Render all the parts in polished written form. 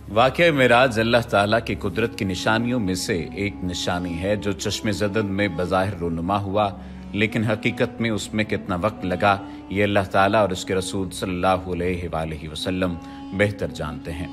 वाक़या मेराज अल्लाह ताला की कुदरत की निशानियों में से एक निशानी है जो चश्मे ज़दन में बज़ाहिर रूनुमा हुआ, लेकिन हकीकत में उसमें कितना वक्त लगा ये अल्लाह ताला और उसके रसूल सल्लल्लाहु अलैहि वसल्लम बेहतर जानते हैं।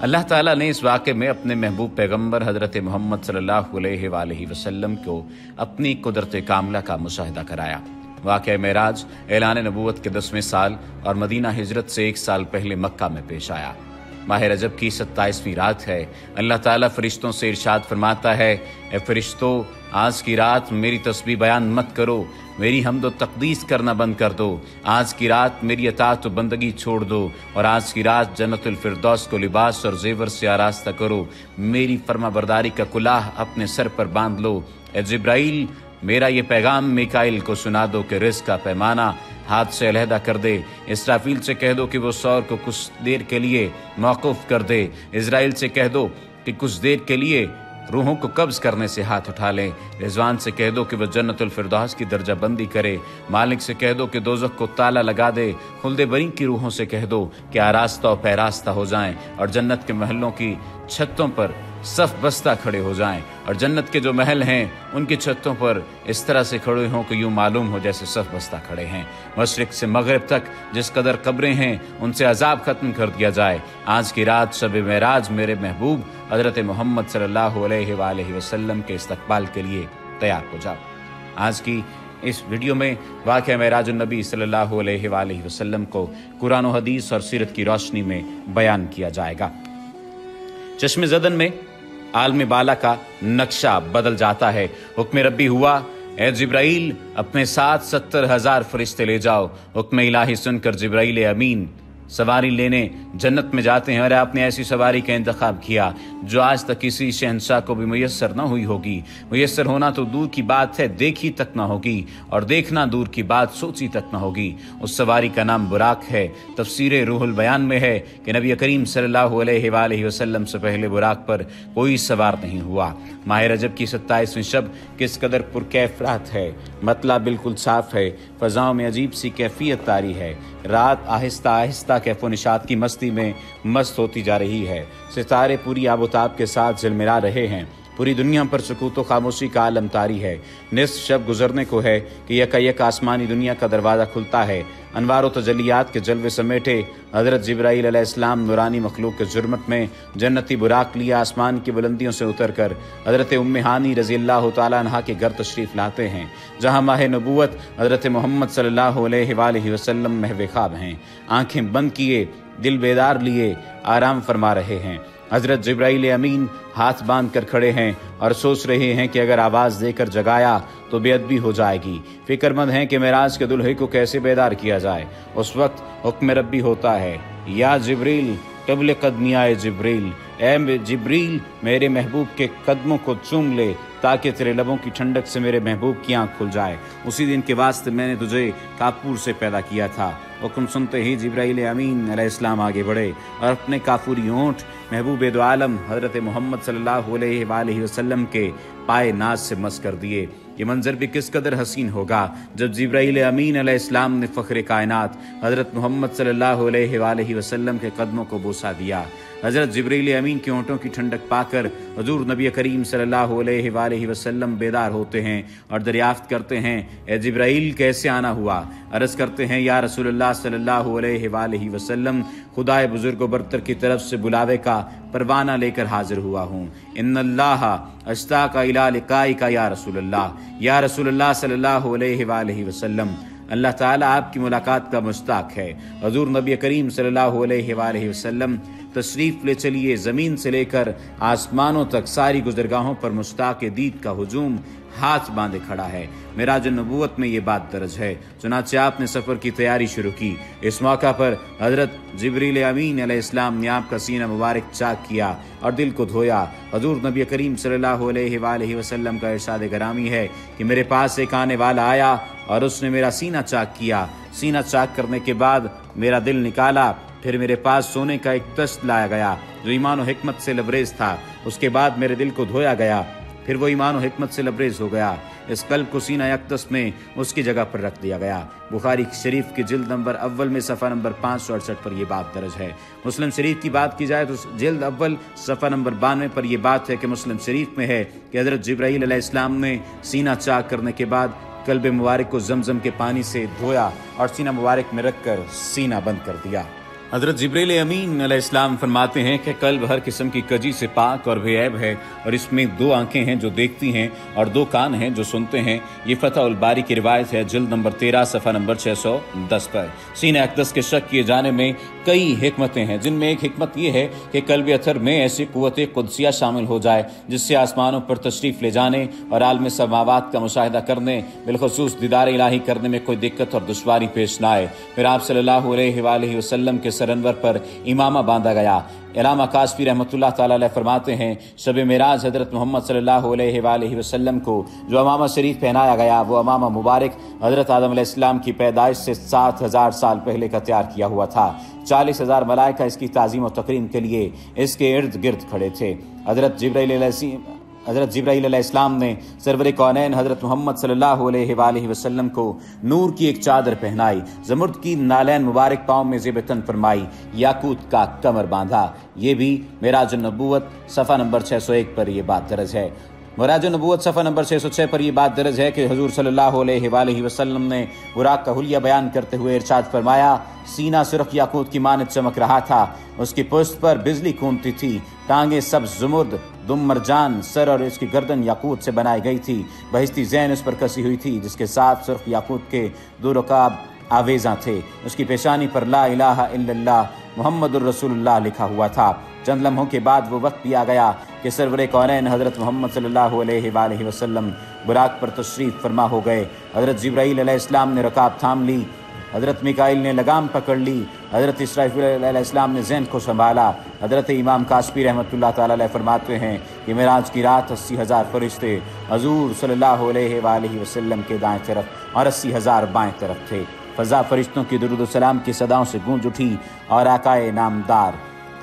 अल्लाह ताला ने इस वाक़े में अपने महबूब पैगम्बर हज़रत मोहम्मद सल्लल्लाहु अलैहि वसल्लम को अपनी कुदरत कामला का मुशाहिदा कराया। वाक़या मेराज ऐलान नबूवत के 10वें साल और मदीना हिजरत से 1 साल पहले मक्का में पेश आया। माह रजब की 27वीं रात है। अल्लाह ताला फरिश्तों से इरशाद फरमाता है, ए फरिश्तों, आज की रात मेरी तस्बीह बयान मत करो, मेरी हम्द व तक़दीस करना बंद कर दो। आज की रात मेरी अताअत व बंदगी छोड़ दो और आज की रात जन्नतुल फिरदौस को लिबास और जेवर से आरास्ता करो। मेरी फर्मा बरदारी का कुलाह अपने सर पर बांध लो। ए जिब्राइल, मेरा ये पैगाम मिकाइल को सुना दो कि रिज़्क़ का पैमाना हाथ से अलहदा कर दे। इसराफील से कह दो कि वो सौर को कुछ देर के लिए मौकूफ़ कर दे। इज़राइल से कह दो कि कुछ देर के लिए रूहों को कब्ज़ करने से हाथ उठा लें। रिजवान से कह दो कि वह जन्नतुल फिरदौस की दर्जा बंदी करे। मालिक से कह दो कि दोज़ख को ताला लगा दे। खुल्दे बरी की रूहों से कह दो कि आरास्ता और पैरास्ता हो जाएं और जन्नत के महलों की छतों पर सफ बस्ता खड़े हो जाएं और जन्नत के जो महल हैं उनकी छतों पर इस तरह से खड़े हों कि यूं मालूम हो जैसे सफ बस्ता खड़े हैं। मशरिक से मगरिब तक जिस कदर कब्रें हैं उनसे अजाब खत्म कर दिया जाए। आज की रात शब मेराज मेरे महबूब हज़रत मोहम्मद सल्लल्लाहु अलैहि वसल्लम के इस्तकबाल के लिए तैयार हो जाओ। आज की इस वीडियो में वाक़या मेराजुन नबी सल्लल्लाहु अलैहि वसल्लम को कुरान और हदीस और सीरत की रोशनी में बयान किया जाएगा। चश्मे ज़दन में आलम बाला का नक्शा बदल जाता है। हुक्म रब्बी हुआ, ए जिब्राइल, अपने साथ 70,000 फरिश्ते ले जाओ। हुक्म इलाही सुनकर जिब्राइल अमीन सवारी लेने जन्नत में जाते हैं और आपने ऐसी सवारी का इंतखाब किया जो आज तक किसी शहंशाह को भी मुयस्सर न हुई होगी। मुयस्सर होना तो दूर की बात है, देखी तक न होगी, और देखना दूर की बात, सोची तक न होगी। उस सवारी का नाम बुराक है। तफसीर रूहुल बयान में है कि नबी करीम सल्लल्लाहु अलैहि वसल्लम से पहले बुराक पर कोई सवार नहीं हुआ। माह रजब की 27वीं शब किस कदर पुरकैफ रात है। मतला बिल्कुल साफ है, फ़ज़ाओं में अजीब सी कैफियत तारी है। रात आहिस्ता आहिस्ता कैफो निशात की मस्ती में मस्त होती जा रही है। सितारे पूरी आबोताब के साथ झिलमिला रहे हैं। पूरी दुनिया पर सुकूत व खामोशी का आलम तारी है। निस्फ शब गुजरने को है कि यकायक आसमानी दुनिया का दरवाज़ा खुलता है। अनवार व तजलियात के जलवे समेटे हज़रत जिब्राईल अलैहिस्सलाम नूरानी मखलूक के जुर्मत में जन्नती बुराक लिए आसमान की बुलंदियों से उतर कर हज़रत उम्मे हानी रज़ियल्लाहु तआला अन्हा के घर तशरीफ़ लाते हैं, जहाँ माह नबूवत हज़रत मोहम्मद सल्लल्लाहु अलैहि वसल्लम महव ख्वाब हैं। आँखें बंद किए, दिल बेदार लिए आराम फरमा रहे हैं। हज़रत जिब्राईल अमीन हाथ बांध कर खड़े हैं और सोच रहे हैं कि अगर आवाज़ देकर जगाया तो बेअदबी हो जाएगी। फिक्रमंद हैं कि मेराज के दुल्हे को कैसे बेदार किया जाए। उस वक्त हुक्म रब्बी होता है, या जिब्रील क़िबल क़दमिया जिब्रील, ए जिब्रील, मेरे महबूब के कदमों को चूम ले ताकि तेरे लबों की ठंडक से मेरे महबूब की आँख खुल जाए। उसी दिन के वास्ते मैंने तुझे कापूर से पैदा किया था। हुक्म सुनते ही जिब्राईल अमीन अलैहिस्सलाम आगे बढ़े और अपने काफूरी होंठ महबूब दो आलम हज़रत मोहम्मद सल्लल्लाहु अलैहि वसल्लम के पाए नाज से मस कर दिए। ये मंजर भी किस कदर हसीन होगा जब जिब्राईल अमीन अलैहिस्सलाम ने फ़ख्र कायनात हज़रत मोहम्मद सल्लल्लाहु अलैहि वसल्लम के कदमों को बोसा दिया। हज़रत जिब्राईल अमीन के होंठों की ठंडक पाकर हुज़ूर नबी करीम सल्लल्लाहु अलैहि वसल्लम बेदार होते हैं और दरियाफ्त करते हैं, ए जिब्राईल, कैसे आना हुआ? अर्ज़ करते हैं, या रसूलल्लाह सल्लल्लाहु अलैहि वसल्लम, खुदाए बुजुर्ग बरतर की तरफ से बुलावे का परवाना लेकर हाजिर हुआ हूँ। इन्नल्लाह अश्ताका इला लिकाइका या रसूलल्लाह, या रसूलल्लाह सल्लल्लाहु अलैहि वसल्लम, अल्लाह ताला आपकी मुलाकात का मुश्ताक है। हुज़ूर नबी करीम सल्लल्लाहु अलैहि वसल्लम तशरीफ़ ले चलिए। ज़मीन से लेकर आसमानों तक सारी गुज़रगाहों पर मुश्ताक दीद का हुजूम हाथ बांधे खड़ा है। मेराजुन नबूवत में ये बात दर्ज है। चुनांचे आपने सफ़र की तैयारी शुरू की। इस मौका पर हज़रत जिब्रील अमीन अलैहिस्सलाम ने आपका सीना मुबारक चाक किया और दिल को धोया। हुज़ूर नबी करीम सल्लल्लाहु अलैहि वसल्लम का इरशाद गरामी है कि मेरे पास एक आने वाला आया और उसने मेरा सीना चाक किया। सीना चाक करने के बाद मेरा दिल निकाला। फिर मेरे पास सोने का एक तश्त लाया गया जो ईमान और हिकमत से लबरेज था। उसके बाद मेरे दिल को धोया गया, फिर वो ईमान और हिकमत से लबरेज हो गया। इस कल्ब को सीना अक़दस में उसकी जगह पर रख दिया गया। बुखारी शरीफ की जिल्द नंबर अव्वल में सफ़ा नंबर 568 पर यह बात दर्ज है। मुस्लिम शरीफ की बात की जाए तो जिल्द अव्वल सफ़ा नंबर 92 पर यह बात है कि मुस्लिम शरीफ में है कि हज़रत जिब्राईल अलैहिस्सलाम ने सीना चाक करने के बाद कल्ब मुबारक को जमजम के पानी से धोया और सीना मुबारक में रखकर सीना बंद कर दिया। हज़रत जिब्रील अमीन अलैहिस्सलाम फरमाते हैं कि कल्ब हर किस्म की कजी से पाक और बेऐब है और इसमें 2 आंखें हैं जो देखती हैं और 2 कान हैं जो सुनते हैं। ये फतह उल बारी की रिवायत है जिल्द नंबर 13 सफ़ा नंबर 610 पर। सीने अक़दस के शक किए जाने में कई हिकमतें हैं, जिनमें एक हिकमत ये है कि कल्ब अतर में ऐसी क़ुव्वत क़ुदसिया शामिल हो जाए जिससे आसमानों पर तशरीफ़ ले जाने और आलम समावात का मुशाहिदा करने, बिलखुसूस दीदार इलाही करने में कोई दिक्कत और दुश्वारी पेश न आए। फिर आप सल्लल्लाहु अलैहि वसल्लम के सरअनवर पर इमामा बांधा गया। इलामा काशफी रहमतुल्लाह ताला अलैह फरमाते हैं, शब मेराज हज़रत मोहम्मद सल्लल्लाहु अलैहि वसल्लम को जो अमामा शरीफ पहनाया गया वो अमामा मुबारक हज़रत आदम अलैहिस्सलाम की पैदाइश से 7000 साल पहले का तैयार किया हुआ था। 40,000 मलाइका इसकी ताज़ीम और तकरीम के लिए इसके इर्द गिर्द खड़े थे। हज़रत जिब्राईल अलैहिस्सलाम ने सरवर कौनैन हज़रत मोहम्मद सल्लल्लाहु अलैहि वसल्लम को नूर की एक चादर पहनाई, ज़मुर्द की नालैन मुबारक पाँव में ज़ेब तन फरमाई, याकूत का कमर बांधा। ये भी मेराज नबूवत सफ़ा नंबर 601 पर यह बात दर्ज है। मेराज नबूवत सफ़ा नंबर 606 पर यह बात दर्ज है कि हुज़ूर सल्लल्लाहु अलैहि वसल्लम ने बुराक का हुलिया बयान करते हुए इरशाद फरमाया, सीना सुर्ख याकूत की मानद चमक रहा था, उसकी पुश्त पर बिजली कूदती थी, टांगे सब्ज़ ज़ुमुर्द दुम मरजान, सर और इसकी गर्दन याकूत से बनाई गई थी, बहिस्ती ज़ैन उस पर कसी हुई थी जिसके साथ सुर्ख याकूत के 2 रकाब आवेज़ा थे। उसकी पेशानी पर ला इलाहा इल्लल्लाह मुहम्मदुर रसूलुल्लाह लिखा हुआ था। चंद लम्हों के बाद वो वक्त भी आ गया कि सरवर कौनैन हज़रत मोहम्मद सल्लल्लाहु अलैहि वसल्लम बुराक पर तशरीफ़ फरमा हो गए। हज़रत जिब्राईल अलैहिस्सलाम ने रकाब थाम ली, हज़रत मिकाईल ने लगाम पकड़ ली, हज़रत इसराफील अलैहिस्सलाम ने ज़ैन को संभाला। हज़रत इमाम काशफी रहमतुल्लाह ताला अलैह फरमाते हैं कि मेराज की रात 80,000 फरिश्ते हज़ूर सल्लल्लाहु अलैहि वसल्लम के दाएं तरफ और 80,000 बाएं तरफ थे। फ़ज़ा फरिश्तों की दुरूद सलाम की सदाओं से गूंज उठी और आकाए नामदार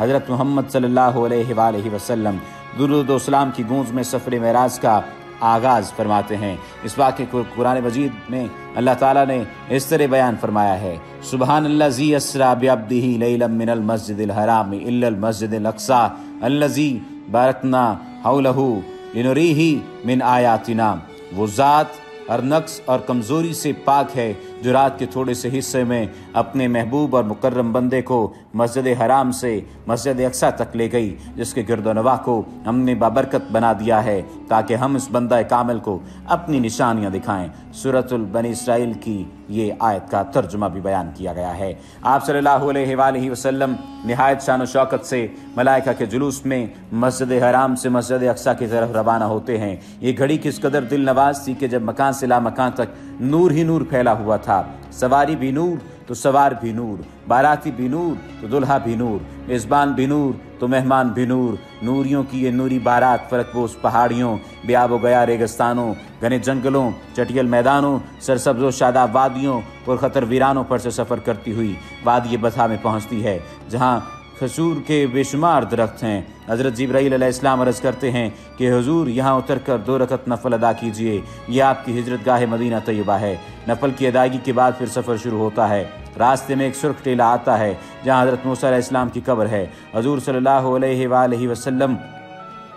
हज़रत मोहम्मद सल्लल्लाहु अलैहि वसल्लम दुरूद सलाम की गूंज में सफ़र मेराज का आगाज़ फरमाते हैं। इस वाक़े को कुरान मजीद में अल्लाह ताला ने इस तरह बयान फरमाया है, सुबहानल्लज़ी अस्रा बिअब्दिही लैलन मिनल मस्जिदिल हराम इल्लल मस्जिदिल अक़सा अल्लज़ी बारकना हौलहू लिनुरीही मिन आयातिना। वो ज़ात हर नक्स और कमज़ोरी से पाक है जो रात के थोड़े से हिस्से में अपने महबूब और मुकर्रम बंदे को मस्जिद हराम से मस्जिद अक़सा तक ले गई, जिसके गिरदोनवा को हमने बाबरकत बना दिया है ताकि हम इस बंदा कामिल को अपनी निशानियां दिखाएं। सूरतुल बनी इसराइल की ये आयत का तर्जुमा भी बयान किया गया है। आप सल्लल्लाहु अलैहि वसल्लम निहायत शान और शौकत से मलाइका के जुलूस में मस्जिद हराम से मस्जिद अक़सा की तरफ रवाना होते हैं। ये घड़ी किस कदर दिल नवाज थी कि जब मकान से ला मकान तक नूर ही नूर फैला हुआ था। सवारी भी नूर तो सवार भी नूर, बाराती भी नूर तो दुल्हा भी नूर, मेज़बान भी नूर तो मेहमान भी नूर। नूरियों की ये नूरी बारात फरकबोस पहाड़ियों, बेआबो गया रेगिस्तानों, घने जंगलों, चटियल मैदानों, सरसब्ज़ो शादाब वादियों, पुरखतर वीरानों पर से सफ़र करती हुई वादी बथा में पहुँचती है जहाँ खजूर के बेशुमार दरख्त हैं। हज़रत जिब्राईल अलैहिस्सलाम अर्ज़ करते हैं कि हुजूर यहाँ उतर कर 2 रकत नफल अदा कीजिए, ये आपकी हिजरत गाह मदीना तैयबा है। नफल की अदायगी के बाद फिर सफ़र शुरू होता है। रास्ते में एक सुर्ख टीला आता है जहाँ हज़रत मूसा अलैहिस्सलाम की कब्र है। हुजूर सल्लल्लाहु अलैहि वसल्लम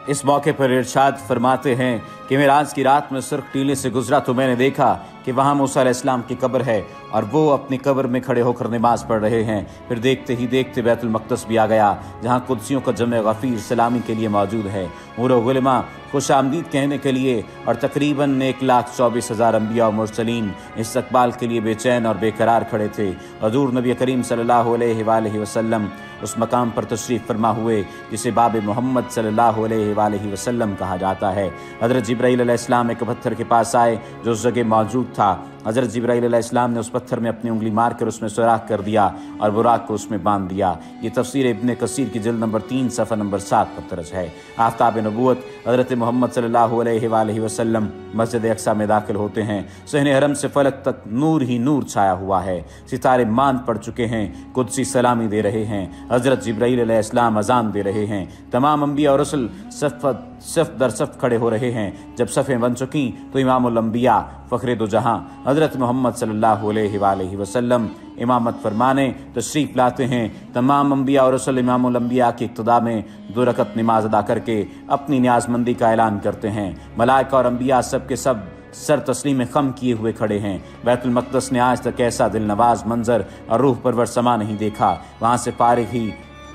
इस मौके पर इरशाद फरमाते हैं कि मेराज की रात में सुर्ख टीले से गुजरा तो मैंने देखा कि वहाँ मूसा अलैहिस्सलाम की कब्र है और वो अपनी कब्र में खड़े होकर नमाज पढ़ रहे हैं। फिर देखते ही देखते बैतुल मक़दस भी आ गया जहाँ कुद्सियों का जमे गफ़ीर सलामी के लिए मौजूद है। मुरो गुलमा खुश आमदीद कहने के लिए और तकरीबन 1,24,000 अम्बिया और मुरसलीन इस्तक़बाल के लिए बेचैन और बेकरार खड़े थे। हुज़ूर नबी करीम सल्लल्लाहु अलैहि वसल्लम उस मकाम पर तशरीफ़ फरमा हुए जिसे बाब मोहम्मद सल्लल्लाहु अलैहि वसल्लम कहा जाता है। हज़रत जिब्राईल अलैहिस्सलाम एक पत्थर के पास आए जो उस जगह मौजूद था। हज़रत जिब्राईल अलैहिस्सलाम ने उस पत्थर में अपनी उंगली मार कर उसमें सुराख कर दिया और बुराक को उसमें बांध दिया। ये तफसीर इब्न कसीर की जिल्द नंबर 3 सफ़ा नंबर 7 पर दर्ज है। आफ्ताब नबूवत हज़रत मोहम्मद सल्लल्लाहु अलैहि वसल्लम मस्जिद अक़सा में दाखिल होते हैं। सहने हरम से फलक तक नूर ही नूर छाया हुआ है। सितारे मांद पड़ चुके हैं, कुदसी सलामी दे रहे हैं। हज़रत जिब्राईल अलैहिस्सलाम अज़ान दे रहे हैं। तमाम अंबिया और रसूल सफ़त صف در صف کھڑے ہو رہے ہیں۔ جب صفیں بن چکیں تو امام الانبیاء فخر دو جہاں حضرت محمد صلی اللہ علیہ وآلہ وسلم امامت فرمانے تشریف لاتے ہیں۔ تمام انبیاء اور رسل امام الانبیاء کی اقتداء میں 2 رکعت نماز ادا کر کے اپنی نیاز مندی کا اعلان کرتے ہیں۔ ملائکہ اور انبیاء سب کے سب سر تسلیم خم کیے ہوئے کھڑے ہیں۔ بیت المقدس نے آج تک ایسا دل نواز منظر اور روح پرور سما نہیں دیکھا۔ وہاں سے فارغ ہی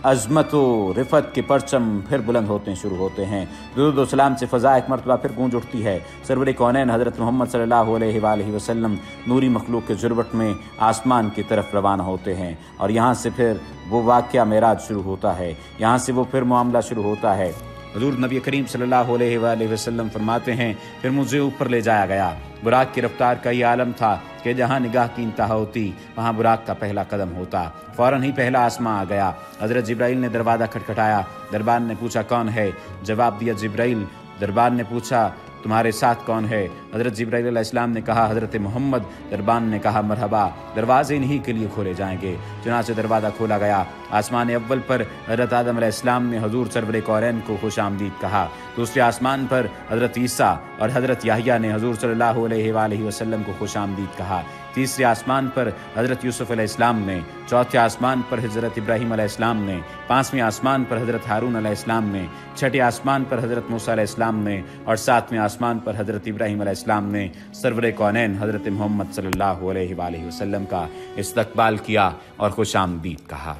عظمت و رفت کے پرچم پھر بلند ہوتے شروع ہوتے ہیں۔ درود و سلام سے فضا ایک مرتبہ پھر گونج اٹھتی ہے۔ سرور کونین حضرت محمد صلی اللہ علیہ وآلہ وسلم نوری مخلوق کے جربٹ میں آسمان کی طرف روانہ ہوتے ہیں، اور یہاں سے پھر وہ واقعہ معراج شروع ہوتا ہے۔ یہاں سے وہ پھر معاملہ شروع ہوتا ہے۔ حضور نبی کریم صلی اللہ علیہ وآلہ وسلم فرماتے ہیں، پھر مجھے اوپر لے جایا گیا۔ براق کی رفتار کا یہ عالم تھا کہ جہاں نگاہ کی انتہا ہوتی وہاں براق کا پہلا قدم ہوتا۔ فوراً ہی پہلا آسماں آ گیا۔ حضرت جبرائیل نے دروازہ کھٹکھٹایا۔ دربان نے پوچھا کون ہے؟ جواب دیا جبرائیل۔ دربان نے پوچھا تمہارے ساتھ کون ہے؟ حضرت جبرائیل علیہ السلام نے کہا حضرت محمد۔ دربان نے کہا مرحبا، دروازے انہی کے لیے کھولے جائیں گے۔ چنانچہ دروازہ کھولا گیا۔ آسمان اول پر حضرت آدم علیہ السلام نے حضور سرور کونین کو خوش آمدید کہا۔ دوسرے آسمان پر حضرت عیسیٰ اور حضرت یحییٰ نے حضور صلی اللہ علیہ وآلہ وسلم کو خوش آمدید کہا۔ تیسرے آسمان پر حضرت یوسف علیہ السلام نے، چوتھے آسمان پر حضرت ابراہیم علیہ السلام نے، پانچویں آسمان پر حضرت ہارون علیہ السلام نے، چھٹے آسمان پر حضرت موسیٰ علیہ السلام نے، اور ساتویں آسمان پر حضرت ابراہیم علیہ السلام نے سرور کونین حضرت محمد صلی اللہ علیہ وآلہ وسلم کا استقبال کیا اور خوش آمدید کہا۔